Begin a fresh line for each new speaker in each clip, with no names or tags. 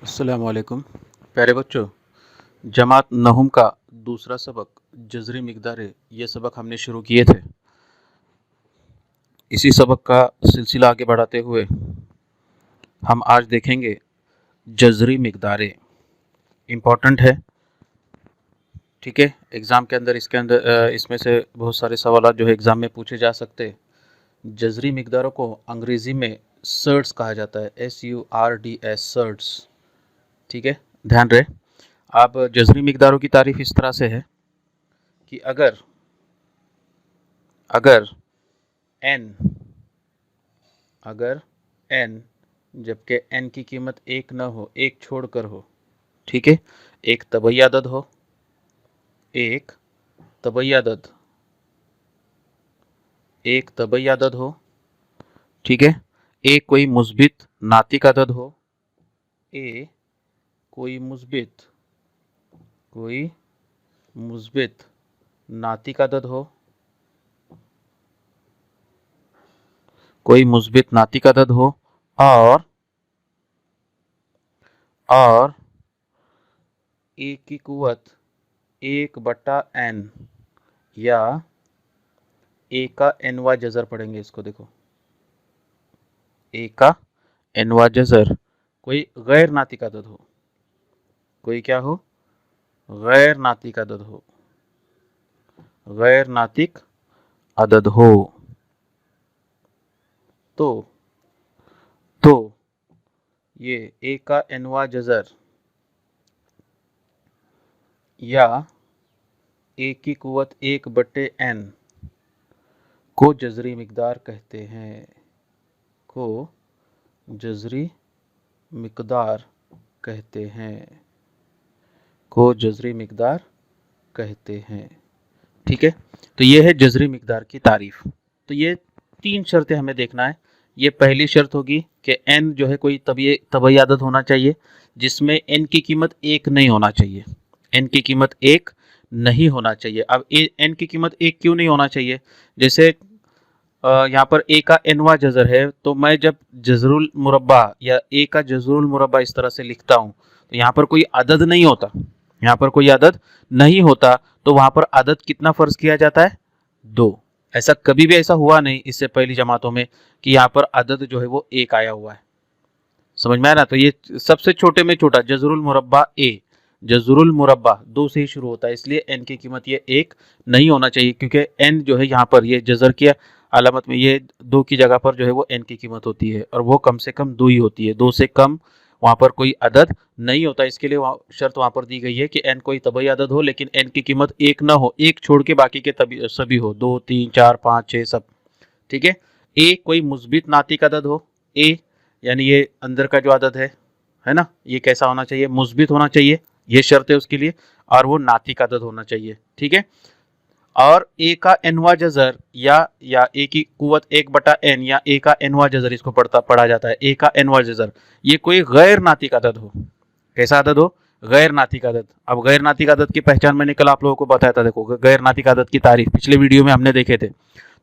अस्सलाम वालेकुम प्यारे बच्चों। जमात नहुम का दूसरा सबक जज़री मिक़दारें ये सबक हमने शुरू किए थे। इसी सबक का सिलसिला आगे बढ़ाते हुए हम आज देखेंगे जज़री मिक़दारें। इम्पॉर्टेंट है, ठीक है। एग्ज़ाम के अंदर इसमें से बहुत सारे सवाल जो है एग्ज़ाम में पूछे जा सकते हैं। जज़री मिक़दारों को अंग्रेज़ी में सर्ट्स कहा जाता है, SURDS सर्ट्स, ठीक है। ध्यान रहे। अब जज़री मिक़दारों की तारीफ़ इस तरह से है कि अगर n जबकि n की कीमत एक न हो, एक छोड़कर हो, ठीक है। एक तबई अदद हो, ठीक है। ए कोई मुस्बित नातिक अदद हो, कोई मुस्बित नातिक अदद हो, और ए की कुवत 1/n या ए का nवा जज़र पढ़ेंगे इसको। देखो, ए का nवा जज़र कोई गैर नातिक अदद हो, कोई क्या हो, गैर नातिक अदद हो, तो ये ए का nवा जज़र या ए की कुवत 1/n को जज़री मिक़दार कहते हैं, ठीक है। तो ये है जज़री मिक़दार की तारीफ। तो ये 3 शर्तें हमें देखना है। ये पहली शर्त होगी कि n जो है कोई तबई आदत होना चाहिए जिसमें n की कीमत 1 नहीं होना चाहिए, अब n की कीमत 1 क्यों नहीं होना चाहिए? जैसे यहाँ पर a का nवा जज़र है, तो मैं जब जज़रुल मुरब्बा या a का जज़रुल मुरब्बा इस तरह से लिखता हूँ तो यहाँ पर कोई अदद नहीं होता, तो वहां पर अदद कितना फर्ज किया जाता है? 2। ऐसा कभी भी ऐसा हुआ नहीं इससे पहली जमातों में कि यहाँ पर अदद जो है वो 1 आया हुआ है। समझ में आया ना? तो ये सबसे छोटे में छोटा जज़रुल मुरब्बा 2 से ही शुरू होता है, इसलिए n की कीमत ये 1 नहीं होना चाहिए, क्योंकि n जो है यहाँ पर ये जज़र की अलामत में ये 2 की जगह पर जो है वो n की कीमत होती है, और वो कम से कम 2 ही होती है, 2 से कम वहाँ पर कोई अदद नहीं होता। इसके लिए शर्त वहाँ पर दी गई है कि n कोई तबई अदद हो लेकिन n की कीमत 1 ना हो, 1 छोड़ के बाकी के सभी हो, 2, 3, 4, 5, 6 सब, ठीक है। ए कोई मुस्बित नातिक अदद हो, ए यानी ये अंदर का जो अदद है ना, ये कैसा होना चाहिए? मुस्बित होना चाहिए, ये शर्त है उसके लिए, और वो नातिक अदद होना चाहिए, ठीक है। और ए का nवा जज़र या ए की कुवत 1/n या ए का nवा जज़र इसको पढ़ा जाता है, ए का nवा जज़र, ये कोई गैर नातिक अदद हो। कैसा अदद हो? गैर नातिक अदद। अब गैर नातिक अदद की पहचान मैंने कल आप लोगों को बताया था। देखो, गैर नातिक अदद की तारीफ पिछले वीडियो में हमने देखे थे।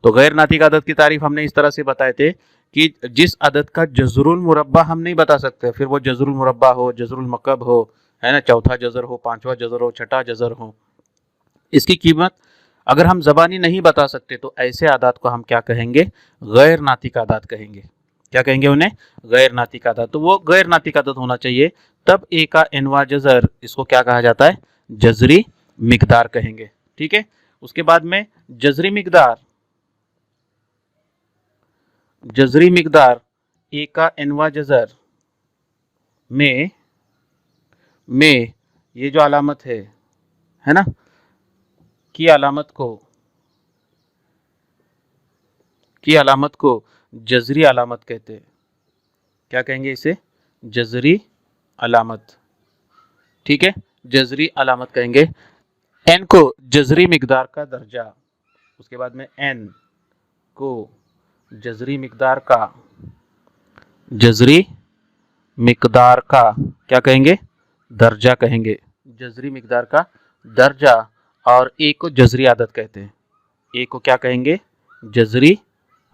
तो गैर नातिक अदद की तारीफ हमने इस तरह से बताए थे कि जिस अदद का जज़रुल मुरब्बा हम नहीं बता सकते, फिर वो जज़रुल मुरब्बा हो, जज़रुल मकब हो, है ना, चौथा जज़र हो, पांचवा जज़र हो, छठा जज़र हो, इसकी कीमत अगर हम ज़बानी नहीं बता सकते तो ऐसे आदात को हम क्या कहेंगे? गैर नातिक आदात कहेंगे। क्या कहेंगे उन्हें? गैर नातिक आदात। तो वो गैर नातिक आदात होना चाहिए, तब ए का nवा जज़र इसको क्या कहा जाता है? जज़री मिक़दार कहेंगे, ठीक है। उसके बाद में जज़री मिक़दार ए का nवा जज़र में ये जो अलामत है ना, की अलामत को जज़री अलामत कहते हैं। क्या कहेंगे इसे? जज़री अलामत, ठीक है, जज़री अलामत कहेंगे। n को जज़री मिक़दार का दर्जा, उसके बाद में n को जज़री मिक़दार का क्या कहेंगे? दर्जा कहेंगे, जज़री मिक़दार का दर्जा। और ए को जज़री आदत कहते हैं, ए को क्या कहेंगे? जज़री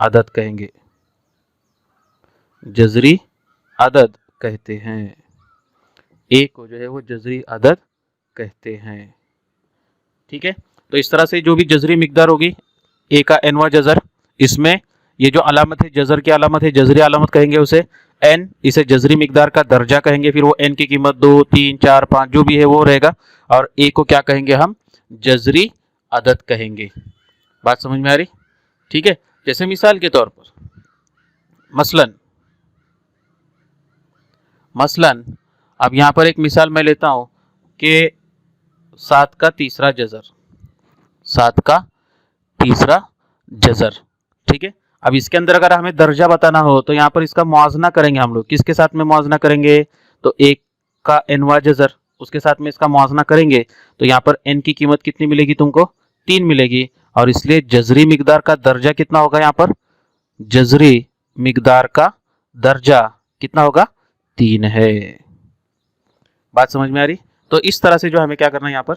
आदत कहेंगे, जज़री आदत कहते हैं, ए को जो है वो जजरी अदद कहते हैं। ठीक है, तो इस तरह से जो भी जजरी मिकदार होगी ए का एनवा जजर, इसमें ये जो अलामत है जजर की अलामत है, जजरी अलामत कहेंगे उसे एन, इसे जजरी मिकदार का दर्जा कहेंगे, फिर वो एन की कीमत 2, 3, 4, 5 जो भी है वो रहेगा, और ए को क्या कहेंगे हम, जजरी अदद कहेंगे। बात समझ में आ रही? ठीक है, जैसे मिसाल के तौर पर मसलन अब यहाँ पर एक मिसाल मैं लेता हूँ कि 7 का तीसरा जजर, 7 का तीसरा जजर। ठीक है, अब इसके अंदर अगर हमें दर्जा बताना हो तो यहाँ पर इसका मुआवजना करेंगे हम लोग, किसके साथ में मुआवजना करेंगे, तो 1 का एनवा जजर, उसके साथ में इसका मुआवजना करेंगे तो यहाँ पर एन की कीमत कितनी मिलेगी तुमको, 3 मिलेगी, और इसलिए जजरी मिकदार का दर्जा कितना होगा, यहाँ पर जजरी मिकदार का दर्जा कितना होगा, 3 है। बात समझ में आ रही? तो इस तरह से जो हमें क्या करना है यहाँ पर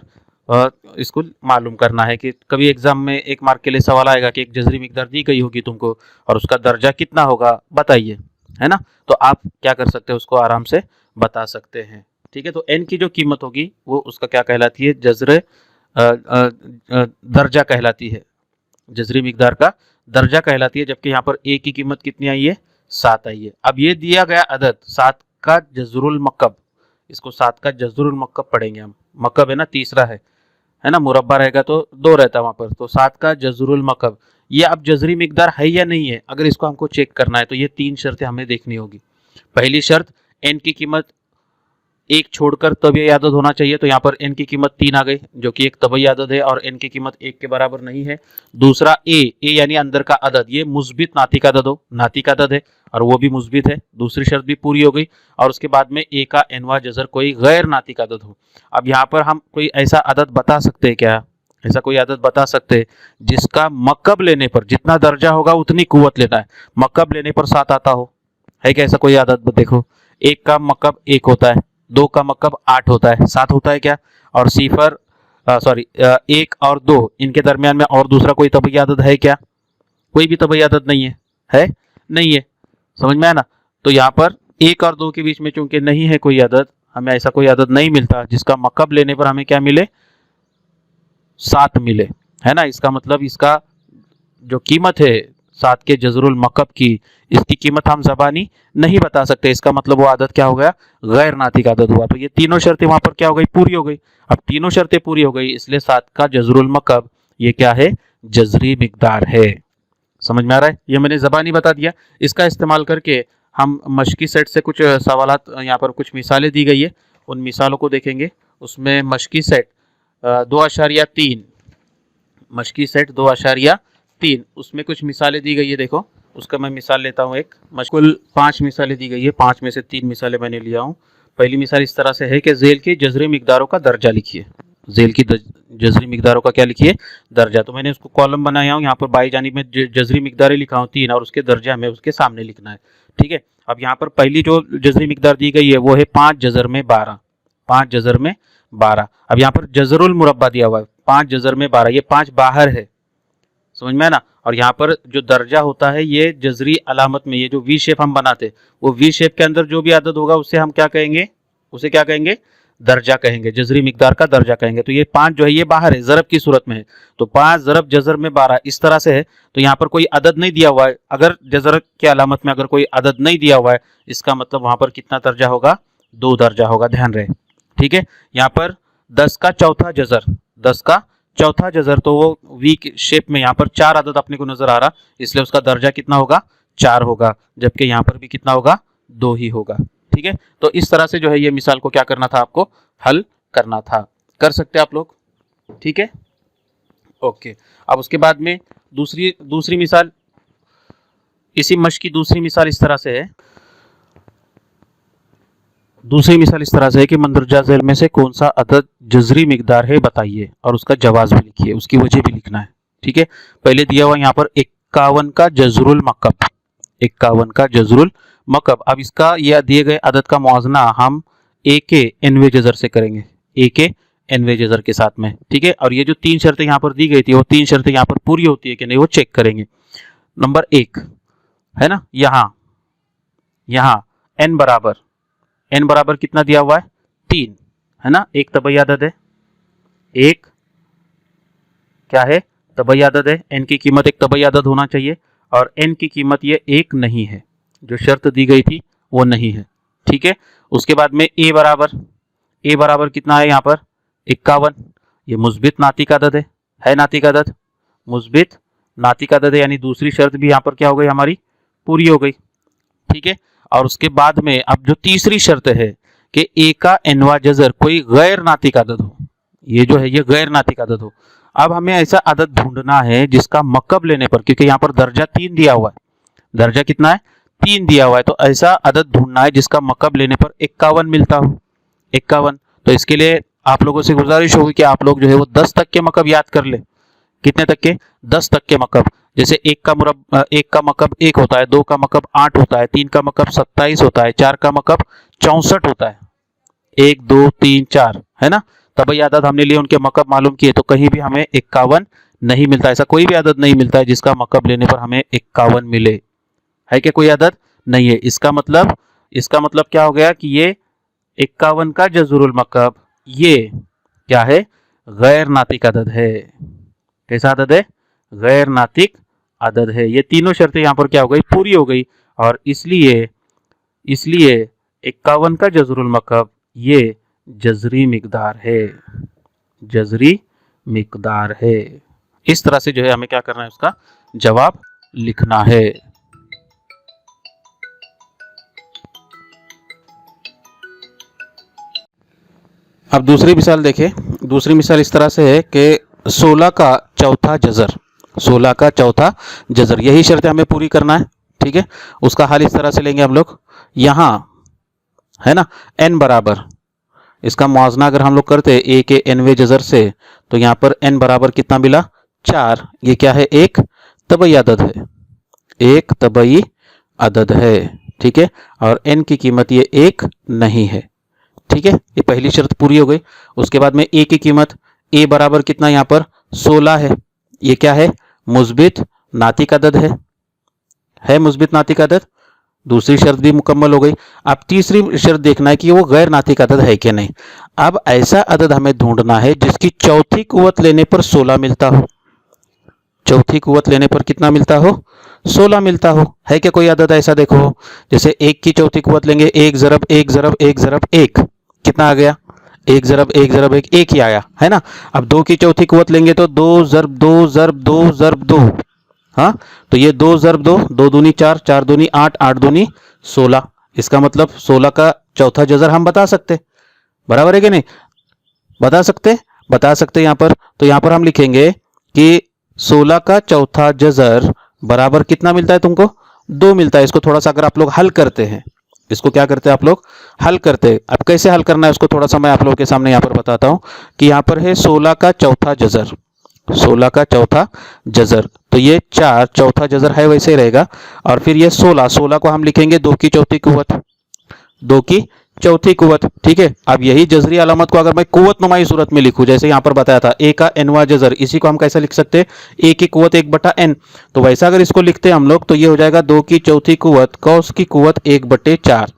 इसको मालूम करना है कि कभी एग्जाम में 1 मार्क के लिए सवाल आएगा कि एक जजरी मिकदार दी गई होगी तुमको और उसका दर्जा कितना होगा बताइए, है ना, तो आप क्या कर सकते हैं, उसको आराम से बता सकते हैं। ठीक है, तो एन की जो कीमत होगी वो उसका क्या कहलाती है, जजरे दर्जा कहलाती है, जजरी मिकदार का दर्जा कहलाती है, जबकि यहाँ पर ए की कीमत कितनी आई है, 7 आई है। अब ये दिया गया अदद 7 का जजरुल मक्कब, इसको 7 का जजरुल मक्कब पढ़ेंगे हम, मक्कब है ना तीसरा है ना, मुरब्बा रहेगा तो 2 रहता है वहां पर, तो 7 का जजरुल मक्कब, ये अब जजरी मिकदार है या नहीं है, अगर इसको हमको चेक करना है तो ये 3 शर्तें हमें देखनी होगी। पहली शर्त, एन की कीमत 1 छोड़कर तबई आदद होना चाहिए, तो यहाँ पर एन की कीमत 3 आ गई जो कि एक तबई आदद है और एन की कीमत 1 के बराबर नहीं है। दूसरा ए यानी अंदर का अदद, ये मुस्बित नातिक अदद हो, नातिक अदद है और वो भी मुस्बित है, दूसरी शर्त भी पूरी हो गई। और उसके बाद में ए का एनवा जजर कोई गैर नातिक अदद हो। अब यहाँ पर हम कोई ऐसा अदद बता सकते हैं क्या, ऐसा कोई आदत बता सकते जिसका मक्कब लेने पर जितना दर्जा होगा उतनी कुव्वत लेना है, मक्कब लेने पर 7 आता हो, है क्या ऐसा कोई आदत? देखो, 1 का मक्कब 1 होता है, 2 का मक्कब 8 होता है, 7 होता है क्या, और सिफर 1 और 2 इनके दरमियान में और दूसरा कोई तबई आदत है क्या, कोई भी तबई आदत नहीं है नहीं है, समझ में आया ना। तो यहाँ पर 1 और 2 के बीच में चूंकि नहीं है कोई आदत, हमें ऐसा कोई आदत नहीं मिलता जिसका मक्कब लेने पर हमें क्या मिले, 7 मिले, है ना। इसका मतलब इसका जो कीमत है 7 के जजरुल मक्कब की, इसकी कीमत हम ज़बानी नहीं बता सकते, इसका मतलब वो आदत क्या हो गया, गैर नातिक आदत हुआ। तो ये तीनों शर्तें वहां पर क्या हो गई, पूरी हो गई। अब तीनों शर्तें पूरी हो गई, इसलिए 7 का जजरुल मक्कब ये क्या है, जजरी मिकदार है। समझ में आ रहा है? ये मैंने ज़बानी बता दिया। इसका इस्तेमाल करके हम मशकी सेट से कुछ सवालात, यहाँ पर कुछ मिसालें दी गई है, उन मिसालों को देखेंगे। उसमें मशकी सेट 2.3, मशकी सेट 2.3, उसमें कुछ मिसालें दी गई है। देखो, उसका मैं मिसाल लेता हूँ एक, कुल 5 मिसालें दी गई है, 5 में से 3 मिसालें मैंने लिया हूँ। पहली मिसाल इस तरह से है कि जेल की जजरी मिकदारों का दर्जा लिखिए, जेल की जजरी मिकदारों का क्या लिखिए, दर्जा। तो मैंने उसको कॉलम बनाया हूँ, यहाँ पर बाई जानिब में जजरी मिकदारें लिखा हूँ 3, और उसके दर्जा हमें उसके सामने लिखना है। ठीक है, अब यहाँ पर पहली जो जजरी मिकदार दी गई है वो है 5 जजर में 12, 5 जजर में 12। अब यहाँ पर जजरुल मुरब्बा दिया हुआ है, 5 जजर में 12, ये 5 बाहर है, समझ में है ना। और यहाँ पर जो दर्जा होता है ये जजरी अलामत में, ये जो वी शेप हम बनाते, वो वी शेप के अंदर जो भी आदत होगा उससे हम क्या कहेंगे, उसे क्या कहेंगे, दर्जा कहेंगे, जजरी मिकदार का दर्जा कहेंगे। तो ये 5 जो है ये बाहर है, ज़रब की सूरत में है, तो 5 ज़रब जजर में 12 इस तरह से है। तो यहाँ पर कोई अदद नहीं दिया हुआ है, अगर जजर के अलामत में अगर कोई अदद नहीं दिया हुआ है, इसका मतलब वहाँ पर कितना दर्जा होगा, 2 दर्जा होगा, ध्यान रहे। ठीक है, यहाँ पर 10 का चौथा जजर, 10 का चौथा जजर, तो वो वी शेप में यहाँ पर 4 अदद अपने को नजर आ रहा, इसलिए उसका दर्जा कितना होगा, 4 होगा, जबकि यहाँ पर भी कितना होगा, 2 ही होगा। ठीक है, तो इस तरह से जो है ये मिसाल को क्या करना था, आपको हल करना था, कर सकते आप लोग। ठीक है, ओके। अब उसके बाद में दूसरी मिसाल, इसी मश की दूसरी मिसाल इस तरह से है, दूसरी मिसाल इस तरह से है कि मंदरजा झैल में से कौन सा अदद जजरी मिकदार है बताइए, और उसका जवाब भी लिखिए, उसकी वजह भी लिखना है। ठीक है, पहले दिया हुआ यहाँ पर 51 का जजरुल मक्कब, 51 का जजरुल मक्कब। अब इसका यह दिए गए अदद का मुआवजना हम ए के एनवे जजर से करेंगे, ए के एनवे जजर के साथ में। ठीक है, और ये जो 3 शर्तें यहाँ पर दी गई थी वो 3 शर्तें यहाँ पर पूरी होती है कि नहीं वो चेक करेंगे। नंबर 1 है ना, यहाँ एन बराबर कितना दिया हुआ है, 3 है ना, एक तबई आदद है, एक क्या है, तबई आदद है। n की कीमत एक तबई आदद होना चाहिए और n की कीमत ये एक नहीं है, जो शर्त दी गई थी वो नहीं है। ठीक है, उसके बाद में a बराबर कितना है यहाँ पर 51, ये मुस्बित नातिक आदद है नातिक आदद, मुस्बित नातिक आदद है, यानी दूसरी शर्त भी यहाँ पर क्या हो गई हमारी, पूरी हो गई। ठीक है, और उसके बाद में अब जो तीसरी शर्त है कि a का nवा जजर कोई गैर नातिक आदद हो, ये जो है ये गैर नातिक आदद हो। अब हमें ऐसा आदद ढूंढना है जिसका मकब लेने पर, क्योंकि यहाँ पर दर्जा 3 दिया हुआ है, दर्जा कितना है 3 दिया हुआ है, तो ऐसा आदद ढूंढना है जिसका मकब लेने पर 51 मिलता हो, 51। तो इसके लिए आप लोगों से गुजारिश होगी कि आप लोग जो है वो 10 तक के मकब याद कर ले। कितने तक के, 10 तक के मकब। जैसे एक का मकब 1 होता है, 2 का मकब 8 होता है, 3 का मकब 27 होता है, 4 का मकब 64 होता है, 1 2 3 4 है ना। तबई आदत हमने लिए, उनके मकब मालूम किए, तो कहीं भी हमें 51 नहीं मिलता। ऐसा कोई भी आदत नहीं मिलता है जिसका मकब लेने पर हमें 51 मिले, है क्या, कोई आदत नहीं है। इसका मतलब क्या हो गया कि ये 51 का जज़रुल मकब ये क्या है, गैर नातिक आदद है। कैसा आदद है, गैर नातिक आदद है। ये तीनों शर्तें यहाँ पर क्या हो गई, पूरी हो गई, और इसलिए 51 का जज़रुल मकब ये जज़री मिकदार है, जज़री मिकदार है। इस तरह से जो है हमें क्या करना है, उसका जवाब लिखना है। अब दूसरी मिसाल देखें। दूसरी मिसाल इस तरह से है कि 16 का चौथा जज़र, 16 का चौथा जज़र, यही शर्तें हमें पूरी करना है। ठीक है, उसका हल इस तरह से लेंगे हम लोग, यहाँ है ना n बराबर, इसका मुआवजना अगर हम लोग करते a के nवे जज़र से, तो यहाँ पर n बराबर कितना मिला 4। ये क्या है, एक तबई आदद है, एक तबई आदद है। ठीक है, और n की कीमत ये एक नहीं है। ठीक है, ये पहली शर्त पूरी हो गई। उसके बाद में a की कीमत, a बराबर कितना यहाँ पर 16 है, ये क्या है, मुस्बित नातिक आदद है मुस्बित नातिक आदद। दूसरी शर्त भी मुकम्मल हो गई। अब तीसरी शर्त देखना है कि वो गैर नातिक आदद है कि नहीं। अब ऐसा आदद हमें ढूंढना है जिसकी चौथी कुव्वत लेने पर 16 मिलता हो, चौथी कुव्वत लेने पर कितना मिलता हो, 16 मिलता हो। है क्या कोई आदद ऐसा, देखो जैसे 1 की चौथी कुव्वत लेंगे, 1 ज़रब 1 ज़रब 1 ज़रब 1, कितना आ गया, 1 ज़रब 1 ज़रब 1, 1 ही आया है ना। अब 2 की चौथी कुव्वत लेंगे तो 2 ज़रब 2 ज़रब 2 ज़रब 2, हाँ, तो ये 2 ज़रब 2, 2 दूनी 4, 4 दूनी 8, 8 दूनी 16। इसका मतलब 16 का चौथा जज़र हम बता सकते, बराबर है कि नहीं, बता सकते यहाँ पर। तो यहाँ पर हम लिखेंगे कि 16 का चौथा जज़र बराबर कितना मिलता है तुमको, 2 मिलता है। इसको थोड़ा सा अगर आप लोग हल करते हैं, इसको क्या करते हैं आप लोग, हल करते हैं। अब कैसे हल करना है उसको थोड़ा सा मैं आप लोगों के सामने यहाँ पर बताता हूँ कि यहाँ पर है 16 का चौथा जज़र, 16 का चौथा जज़र, तो ये 4 चौथा जज़र है वैसे ही रहेगा, और फिर ये 16 को हम लिखेंगे 2 की चौथी कुव्वत, 2 की चौथी कुव्वत। ठीक है, अब यही जज़री अलामत को अगर मैं कुव्वत नुमाई सूरत में लिखूं, जैसे यहाँ पर बताया था a का nवा जज़र, इसी को हम कैसे लिख सकते हैं, a की कुव्वत 1/n, तो वैसा अगर इसको लिखते हैं हम लोग तो ये हो जाएगा 2 की चौथी कुव्वत कौस की कुव्वत 1/4,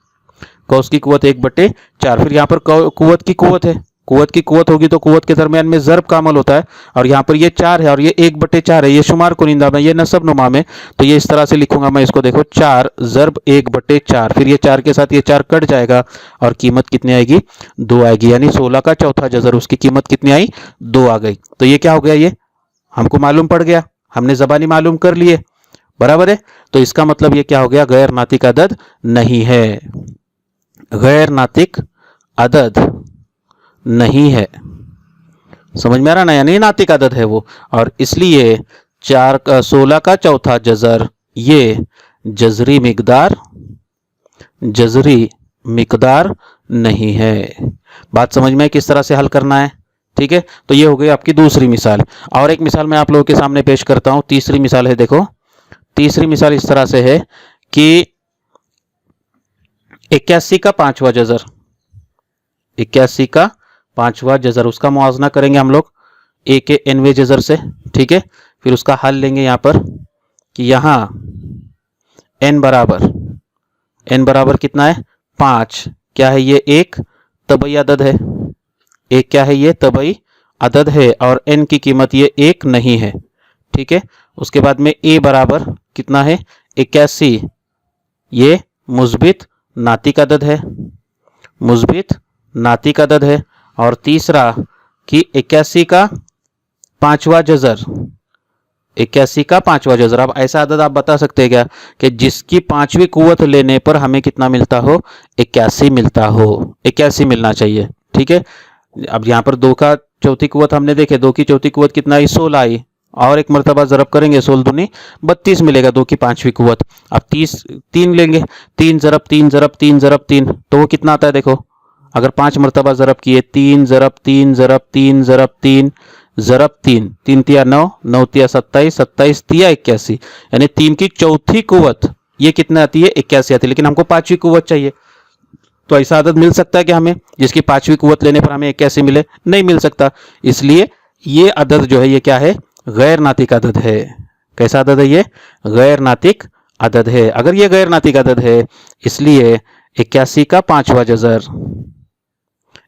कौस की कुव्वत 1/4। फिर यहाँ पर कुव्वत की कुव्वत है, कुव्वत की कुव्वत होगी तो कुव्वत के दरमियान में ज़र्ब का अमल होता है, और यहाँ पर ये 4 है और ये 1/4 है, ये शुमार कुनिंदा में, ये नसब नुमा में, तो ये इस तरह से लिखूंगा मैं इसको, देखो 4 ज़र्ब 1/4, फिर ये 4 के साथ ये 4 कट जाएगा और कीमत कितनी आएगी, 2 आएगी। यानी 16 का चौथा जज़र उसकी कीमत कितनी आई, 2 आ गई। तो ये क्या हो गया, ये हमको मालूम पड़ गया, हमने ज़बानी मालूम कर लिए, बराबर है। तो इसका मतलब ये क्या हो गया, गैर नातिक आदद नहीं है, गैर नातिक आदद नहीं है। समझ में आ रहा ना, यानी नातिक आदद है वो, और इसलिए 16 का चौथा जज़र ये जज़री मिकदार नहीं है। बात समझ में किस तरह से हल करना है। ठीक है, तो ये हो गई आपकी दूसरी मिसाल। और एक मिसाल मैं आप लोगों के सामने पेश करता हूं। तीसरी मिसाल है, देखो तीसरी मिसाल इस तरह से है कि 81 का पांचवा जज़र, 81 का पांचवा जज़र, उसका मुआवजना करेंगे हम लोग a के nवे जज़र से। ठीक है, फिर उसका हल लेंगे यहाँ पर कि यहाँ n बराबर कितना है 5, क्या है ये एक तबई अदद है, एक क्या है ये तबई अदद है, और n की कीमत ये एक नहीं है। ठीक है, उसके बाद में a बराबर कितना है 81, ये मुस्बित नातिक अदद है, मुस्बित नातिक अदद है। और तीसरा कि 81 का पांचवा जजर, 81 का पांचवा जजर। अब ऐसा अदद आप बता सकते हैं क्या कि जिसकी पांचवी कुव्वत लेने पर हमें कितना मिलता हो 81 मिलता हो, 81 मिलना चाहिए। ठीक है, अब यहाँ पर 2 का चौथी कुव्वत हमने देखे, 2 की चौथी कुव्वत कितना आई 16 आई, और एक मरतबा ज़रब करेंगे 16 दूनी 32 मिलेगा 2 की पांचवी कुव्वत। अब 3 लेंगे, 3 ज़रब 3 ज़रब 3 ज़रब 3, तो वो कितना आता है देखो, अगर 5 मरतबा ज़रब किए 3 ज़रब 3 ज़रब 3 ज़रब 3 ज़रब 3, 3 तिया 9, 9 तिया 27, 27 तिया 81, यानी 3 की चौथी कुव्वत ये कितना आती है 81 आती है। लेकिन हमको पांचवी कुव्वत चाहिए, तो ऐसा अदद मिल सकता है कि हमें जिसकी पांचवी कुव्वत लेने पर हमें 81 मिले, नहीं मिल सकता। इसलिए ये अदद जो है ये क्या है गैर नातिक अदद है। कैसा अदद है ये गैर नातिक अदद है। अगर ये गैर नातिक अदद है इसलिए 81 का पांचवा जजर,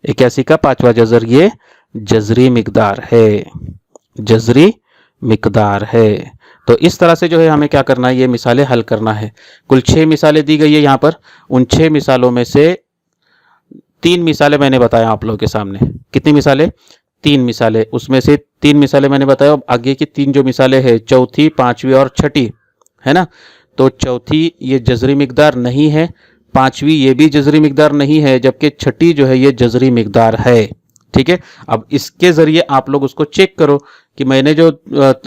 81 का पांचवा जजर ये जजरी मिकदार है, जजरी मिकदार है। तो इस तरह से जो है हमें क्या करना है ये मिसालें हल करना है। कुल 6 मिसालें दी गई है यहाँ पर, उन 6 मिसालों में से 3 मिसालें मैंने बताया आप लोगों के सामने। कितनी मिसालें 3 मिसालें, उसमें से 3 मिसालें मैंने बताया। आगे की 3 जो मिसालें हैं चौथी पांचवी और छठी है ना, तो चौथी ये जजरी मिकदार नहीं है, पांचवी ये भी जजरी मिकदार नहीं है, जबकि छठी जो है ये जजरी मिकदार है। ठीक है, अब इसके ज़रिए आप लोग उसको चेक करो कि मैंने जो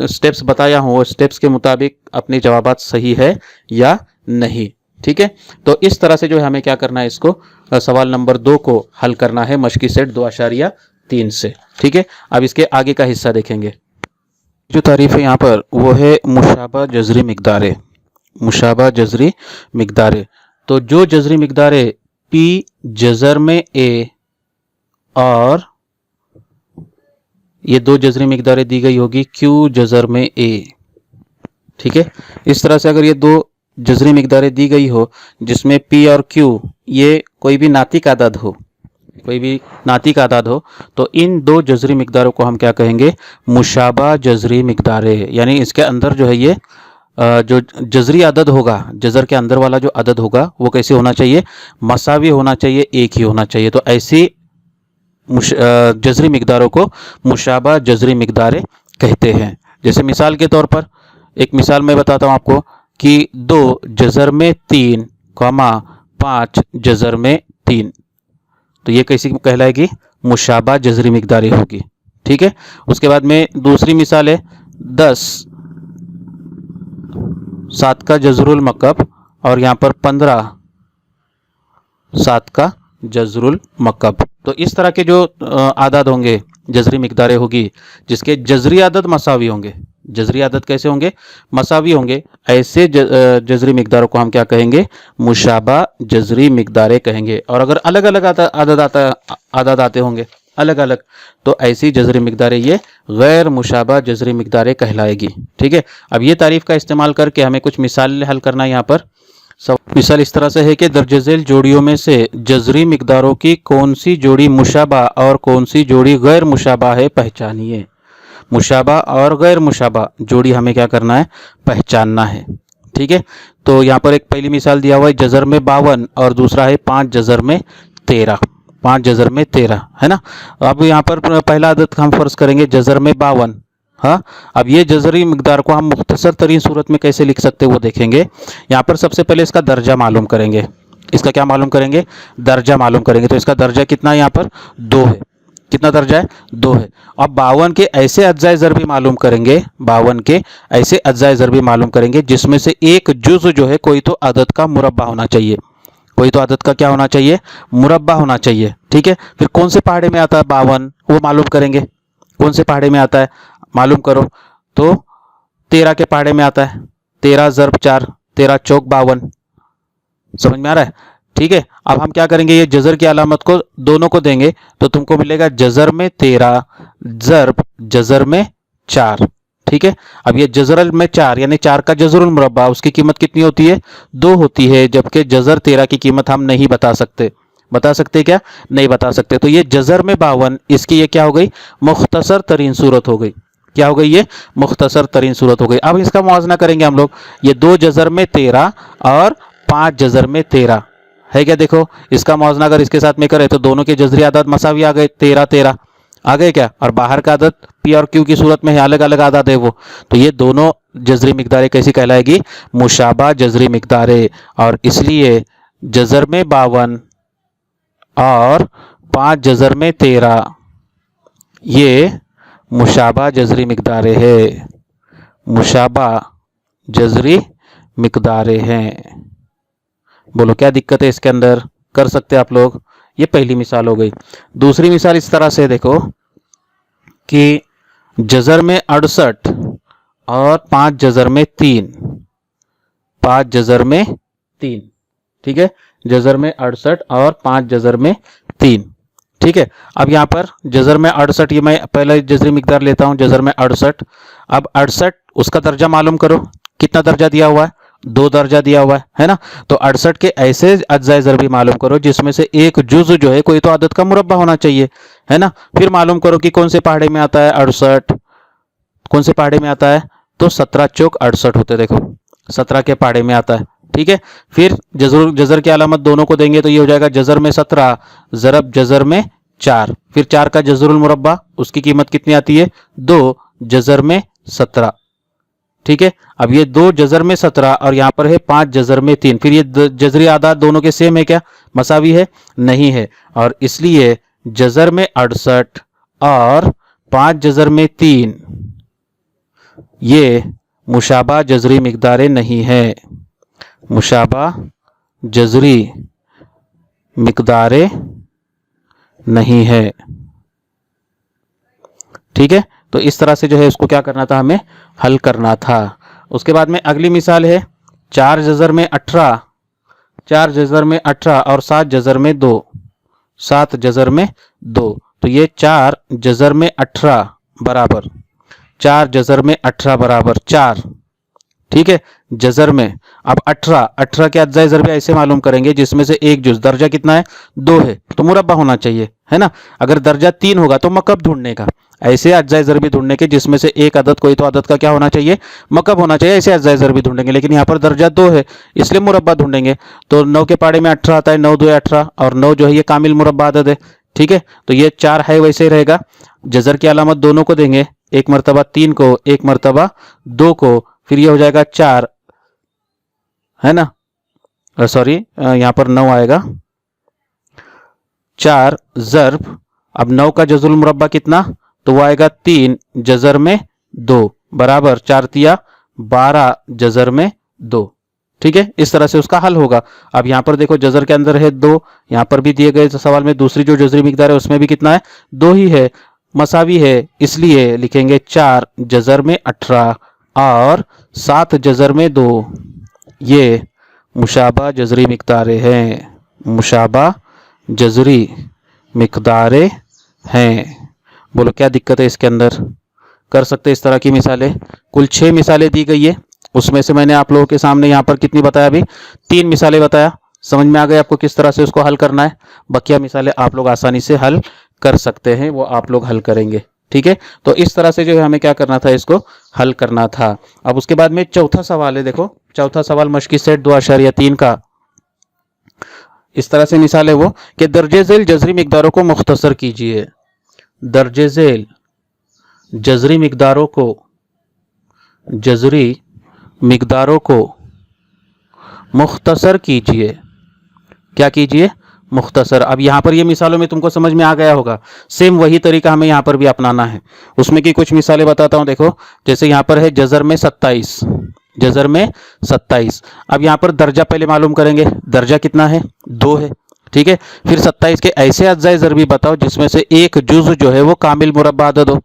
स्टेप्स बताया हूँ वो स्टेप्स के मुताबिक अपनी जवाबात सही है या नहीं। ठीक है, तो इस तरह से जो है हमें क्या करना है इसको सवाल नंबर 2 को हल करना है मश्की सेट 2.3 से। ठीक है, अब इसके आगे का हिस्सा देखेंगे। जो तारीफ है यहाँ पर वो है मुशाबा जजरी मिकदारे, मुशाबा जजरी मिकदारे। तो जो जजरी मिकदारे पी जजर में ए और ये 2 जजरी मिकदारें दी गई होगी क्यू जजर में ए। ठीक है, इस तरह से अगर ये 2 जजरी मिकदारें दी गई हो जिसमें पी और क्यू ये कोई भी नातिक आदाद हो, कोई भी नातिक आदाद हो, तो इन 2 जजरी मिकदारों को हम क्या कहेंगे मुशाबा जजरी मिकदारें। यानी इसके अंदर जो है ये जो जजरी अदद होगा, जजर के अंदर वाला जो अदद होगा वो कैसे होना चाहिए मसावी होना चाहिए, एक ही होना चाहिए। तो ऐसी जजरी मिकदारों को मुशाबा जजरी मिकदारें कहते हैं। जैसे मिसाल के तौर पर एक मिसाल मैं बताता हूँ आपको कि 2 जजर में 3, 5 जजर में 3, तो ये कैसी कहलाएगी मुशाबा जजरी मिकदारें होगी। ठीक है, उसके बाद में दूसरी मिसाल है 10 7 का जजरुल मकब और यहाँ पर 15 7 का जजरुल मकब। तो इस तरह के जो आदाद होंगे जजरी मिकदारें होगी जिसके जजरी आदद मसावी होंगे, जजरी आदद कैसे होंगे मसावी होंगे, ऐसे जजरी मिकदारों को हम क्या कहेंगे मुशाबा जजरी मिकदारें कहेंगे। और अगर अलग अलग आदद आते होंगे अलग अलग, तो ऐसी जजरी मिकदारें ये गैर मुशाबा जजरी मिकदारें कहलाएगी। ठीक है, अब ये तारीफ का इस्तेमाल करके हमें कुछ मिसाल हल करना है। यहाँ पर मिसाल इस तरह से है कि दर्जझेल जोड़ियों में से जजरी मिकदारों की कौन सी जोड़ी मुशाबा और कौन सी जोड़ी गैर मुशाबा है पहचानिए। मुशाबा और गैर मुशाबा जोड़ी हमें क्या करना है पहचानना है। ठीक है, तो यहाँ पर एक पहली मिसाल दिया हुआ है जजर में 52 और दूसरा है 5 जजर में 13, 5 जजर में 13 है ना। अब यहाँ पर पहला आदत हम फर्ज करेंगे जजर में 52। हाँ, अब ये जजरी मिकदार को हम मुख्तसर तरीन सूरत में कैसे लिख सकते हैं वो देखेंगे। यहाँ पर सबसे पहले इसका दर्जा मालूम करेंगे, इसका क्या मालूम करेंगे दर्जा मालूम करेंगे। तो इसका दर्जा कितना है यहाँ पर 2 है, कितना दर्जा है 2 है। अब 52 के ऐसे अज्जाए ज़रबी मालूम करेंगे, 52 के ऐसे अज्जाए ज़रबी मालूम करेंगे जिसमें से एक जुज़ जो है कोई तो अदद का मुरब्बा होना चाहिए, कोई तो अदद का क्या होना चाहिए मुरब्बा होना चाहिए। ठीक है, फिर कौन से पहाड़े में आता है 52 वो मालूम करेंगे, कौन से पहाड़े में आता है मालूम करो। तो 13 के पहाड़े में आता है, 13 ज़रब 4, 13 चौक 52, समझ में आ रहा है। ठीक है, अब हम क्या करेंगे ये जजर की अलामत को दोनों को देंगे तो तुमको मिलेगा जजर में 13 ज़रब जजर में 4। ठीक है, अब ये जजर में 4 यानी 4 का जजरुल मुरब्बा उसकी कीमत कितनी होती है 2 होती है, जबकि जजर 13 की कीमत हम नहीं बता सकते। बता सकते क्या? नहीं बता सकते। तो ये जज़र में 52 इसकी ये क्या हो गई? मुख्तसर तरीन सूरत हो गई। क्या हो गई? ये मुख्तसर तरीन सूरत हो गई। अब इसका मुआवजा करेंगे हम लोग। ये 2 जज़र में 13 और 5 जज़र में 13 है क्या? देखो इसका मुआवजा अगर इसके साथ में करें तो दोनों के जज़री आदाद मसावी आ गए, 13 13 आ गए क्या? और बाहर का आदत पी और क्यू की सूरत में अलग अलग आदाद है वो। तो ये दोनों जज़री मिकदारें कैसी कहलाएगी? मुशाबा जज़री मिकदारें। और इसलिए जज़र में 52 और 5 जज़र में 13 ये मुशाबा जज़री मिकदारें है, मुशाबा जज़री मिकदारें हैं। बोलो क्या दिक्कत है इसके अंदर? कर सकते आप लोग। ये पहली मिसाल हो गई। दूसरी मिसाल इस तरह से देखो कि जज़र में 68 और 5 जज़र में 3, 5 जज़र में 3, ठीक है, जज़र में 68 और 5 जज़र में 3, ठीक है। अब यहाँ पर जज़र में 68, ये मैं पहले जज़री मिकदार लेता हूँ, जज़र में 68। अब 68 उसका दर्जा मालूम करो, कितना दर्जा दिया हुआ है? 2 दर्जा दिया हुआ है ना। तो 68 के ऐसे अज्जाए ज़रबी मालूम करो जिसमें से एक जुज़ जो है कोई तो आदत का मुरब्बा होना चाहिए, है ना। फिर मालूम करो कि कौन से पहाड़े में आता है 68, कौन से पहाड़े में आता है? तो 17 चौक 68 होते, देखो 17 के पहाड़े में आता है, ठीक है। फिर जज़र की अलामत दोनों को देंगे तो ये हो जाएगा जज़र में 17 ज़रब जज़र में 4, फिर 4 का जज़रुल मुरब्बा, उसकी कीमत कितनी आती है? 2 जज़र में 17, ठीक है। अब ये 2 जज़र में 17 और यहाँ पर है 5 जज़र में 3, फिर ये जज़री आदाद दोनों के सेम है क्या? मसावी है? नहीं है। और इसलिए जज़र में 68 और 5 जज़र में 3 ये मुशाबा जज़री मिकदारें नहीं है, मुशाबा जज़री मिकदारें नहीं है, ठीक है। तो इस तरह से जो है इसको क्या करना था? हमें हल करना था। उसके बाद में अगली मिसाल है 4 जज़र में 18, 4 जज़र में 18 और 7 जज़र में 2, 7 जज़र में 2। तो ये 4 जज़र में 18 बराबर 4 जज़र में 18 बराबर 4, ठीक है। जज़र में अब 18 के अज्जाए ज़रबी ऐसे मालूम करेंगे जिसमें से एक जुज़ दर्जा कितना है? 2 है, तो मुरब्बा होना चाहिए, है ना। अगर दर्जा 3 होगा तो मकब ढूंढने का, ऐसे अज्जाए ज़रबी ढूंढने के जिसमें से एक अदद कोई तो अदद का क्या होना चाहिए? मकब होना चाहिए, ऐसे अज्जाए ज़रबी ढूंढेंगे। लेकिन यहाँ पर दर्जा 2 है इसलिए मुरब्बा ढूंढेंगे। तो 9 के पाड़े में 18 आता है, 9 2 18 और 9 जो है ये कामिल मुरब्बा अदद है, ठीक है। तो ये 4 है वैसे ही रहेगा। जज़र की अलामत दोनों को देंगे, एक मरतबा 3 को, एक मरतबा 2 को, फिर ये हो जाएगा 4, है ना। सॉरी यहाँ पर 9 आएगा, 4 ज़र्ब, अब 9 का जज़रुल मुरब्बा कितना? तो वो आएगा 3 जज़र में 2 बराबर 4 तिया 12 जज़र में 2, ठीक है। इस तरह से उसका हल होगा। अब यहाँ पर देखो जज़र के अंदर है 2, यहाँ पर भी दिए गए सवाल में दूसरी जो जज़री मिकदार है उसमें भी कितना है? 2 ही है, मसावी है, इसलिए लिखेंगे 4 जज़र में 18 और 7 जज़र में 2 ये मुशाबा जज़री मिकदारें हैं, मुशाबा जज़री मिकदारें हैं। बोलो क्या दिक्कत है इसके अंदर? कर सकते इस तरह की मिसालें। कुल 6 मिसालें दी गई है, उसमें से मैंने आप लोगों के सामने यहाँ पर कितनी बताया? अभी 3 मिसालें बताया। समझ में आ गए आपको किस तरह से उसको हल करना है? बकिया मिसालें आप लोग आसानी से हल कर सकते हैं, वो आप लोग हल करेंगे, ठीक है। तो इस तरह से जो है हमें क्या करना था? इसको हल करना था। अब उसके बाद में चौथा सवाल है, देखो चौथा सवाल मश्की सेट 2.3 का इस तरह से मिसाल है वो कि दर्जे झेल जज़री मिकदारों को मुख्तसर कीजिए, दर्जे झेल जज़री मिकदारों को, जज़री मिकदारों को मुख्तसर कीजिए। क्या कीजिए? मुख्तसर। अब यहाँ पर ये मिसालों में तुमको समझ में आ गया होगा, सेम वही तरीका हमें यहाँ पर भी अपनाना है। उसमें की कुछ मिसालें बताता हूँ, देखो जैसे यहाँ पर है जज़र में 27, जज़र में 27। अब यहाँ पर दर्जा पहले मालूम करेंगे, दर्जा कितना है? 2 है, ठीक है। फिर 27 के ऐसे अज्जाए ज़रबी बताओ जिसमें से एक जुज़ जो है वो कामिल मुरब्बा अदद हो,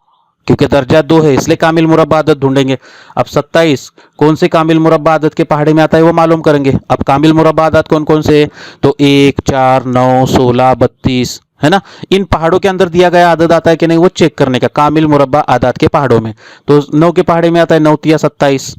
क्योंकि दर्जा 2 है इसलिए कामिल मुरब्बा अदद ढूंढेंगे। अब 27 कौन से कामिल मुरब्बा अदद के पहाड़े में आता है वो मालूम करेंगे। अब कामिल मुरब्बा अदद कौन कौन से है? तो 1 4 9 16 32, है ना। इन पहाड़ों के अंदर दिया गया आदद आता है कि नहीं वो चेक करने का, कामिल मुरब्बा आदात के पहाड़ों में। तो 9 के पहाड़े में आता है 9 तिया 27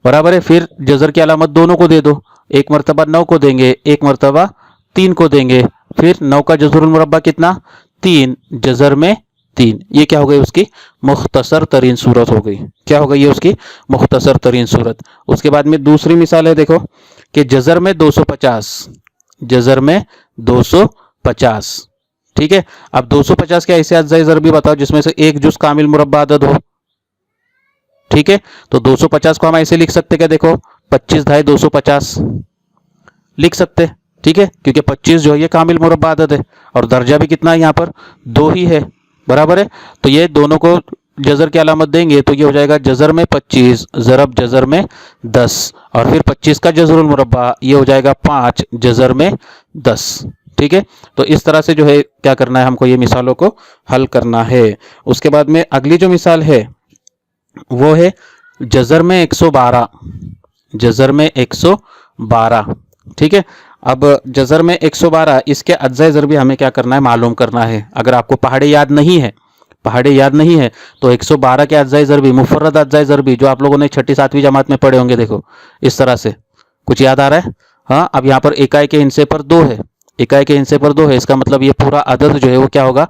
बराबर है। फिर जज़र की अलामत दोनों को दे दो, एक मरतबा 9 को देंगे, एक मरतबा 3 को देंगे, फिर 9 का जज़रुल मुरब्बा कितना, 3, जज़र में 3। ये क्या हो गई उसकी मुख्तसर तरीन सूरत हो गई। क्या हो गई ये उसकी मुख्तसर तरीन सूरत। उसके बाद में दूसरी मिसाल है, देखो कि जज़र में 250, जज़र में 250, ठीक है। अब 250 के ऐसे अज्जाए ज़रबी बताओ जिसमें से एक जुज़ कामिल मुरब्बा अदद हो, ठीक है। तो 250 को हम ऐसे लिख सकते क्या, देखो 25 धाई 250 लिख सकते, ठीक है, क्योंकि 25 जो है ये कामिल मुरब्बा अदद है और दर्जा भी कितना है यहाँ पर 2 ही है, बराबर है। तो ये दोनों को जज़र की अलामत देंगे तो ये हो जाएगा जज़र में 25 ज़रब जज़र में 10 और फिर 25 का जज़रुल मुरब्बा ये हो जाएगा 5 जज़र में 10, ठीक है। तो इस तरह से जो है क्या करना है, हमको ये मिसालों को हल करना है। उसके बाद में अगली जो मिसाल है वो है जज़र में 112, जज़र में 112, ठीक है। अब जज़र में 112 इसके अज्जाए ज़रबी हमें क्या करना है, मालूम करना है। अगर आपको पहाड़े याद नहीं है, पहाड़े याद नहीं है तो 112 के अज्जाए ज़रबी, मुफर्रद अज्जाए ज़रबी जो आप लोगों ने छठी सातवीं जमात में पढ़े होंगे, देखो इस तरह से कुछ याद आ रहा है। हाँ, अब यहाँ पर इकाई के हिस्से पर 2 है, इकाई के हिस्से पर 2 है, इसका मतलब ये पूरा अदद जो है वो क्या होगा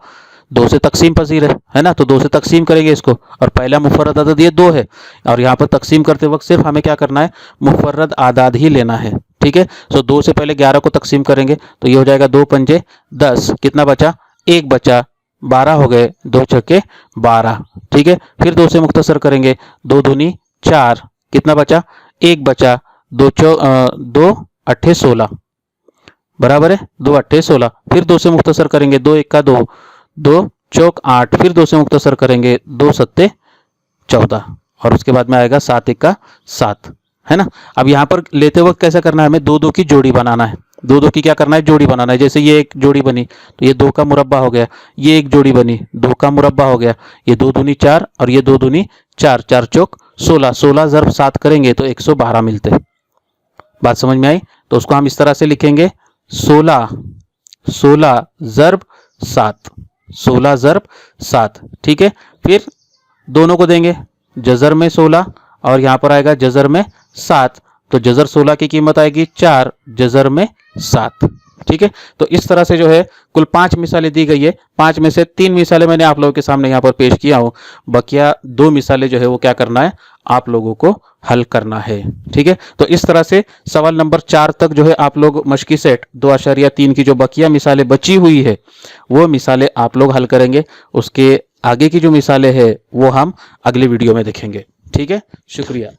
2 से तकसीम पजीर है ना। तो 2 से तकसीम करेंगे इसको और पहला मुफर्रद अदद ये 2 है और यहाँ पर तकसीम करते वक्त सिर्फ हमें क्या करना है, मुफर्रद आदाद ही लेना है, ठीक है। तो 2 से पहले 11 को तकसीम करेंगे तो ये हो जाएगा 2 पंजे 10, कितना बचा 1 बचा, 12 हो गए, 2 छक्के 12, ठीक है। फिर 2 से मुख्तसर करेंगे, 2 दूनी 4, कितना बचा 1 बचा, 2 अट्ठे 16, बराबर है 2 अट्ठे 16। फिर 2 से मुख्तसर करेंगे, 2 1 का 2, 2 चौक 8, फिर 2 से मुख्तसर करेंगे, 2 सत्ते 14 और उसके बाद में आएगा 7 1 का 7, है ना। अब यहाँ पर लेते वक्त कैसा करना है, हमें 2 2 की जोड़ी बनाना है, 2 2 की क्या करना है, जोड़ी बनाना है। जैसे ये एक जोड़ी बनी तो ये 2 का मुरब्बा हो गया, ये एक जोड़ी बनी 2 का मुरब्बा हो गया, ये 2 दूनी 4 और ये 2 दूनी 4, 4 चौक 16, 16 ज़रब 7 करेंगे तो 112 मिलते हैं। बात समझ में आई। तो उसको हम इस तरह से लिखेंगे 16 16 ज़रब 7, 16 ज़रब 7, ठीक है। फिर दोनों को देंगे, जज़र में 16 और यहाँ पर आएगा जज़र में 7, तो जज़र 16 की कीमत आएगी 4, जज़र में 7, ठीक है। तो इस तरह से जो है कुल 5 मिसालें दी गई है, 5 में से 3 मिसालें मैंने आप लोगों के सामने यहाँ पर पेश किया हूँ, बकिया 2 मिसालें जो है वो क्या करना है, आप लोगों को हल करना है, ठीक है। तो इस तरह से सवाल नंबर 4 तक जो है आप लोग मश्की सेट 2.3 की जो बकिया मिसालें बची हुई है वो मिसालें आप लोग हल करेंगे। उसके आगे की जो मिसालें हैं वो हम अगले वीडियो में देखेंगे, ठीक है। शुक्रिया।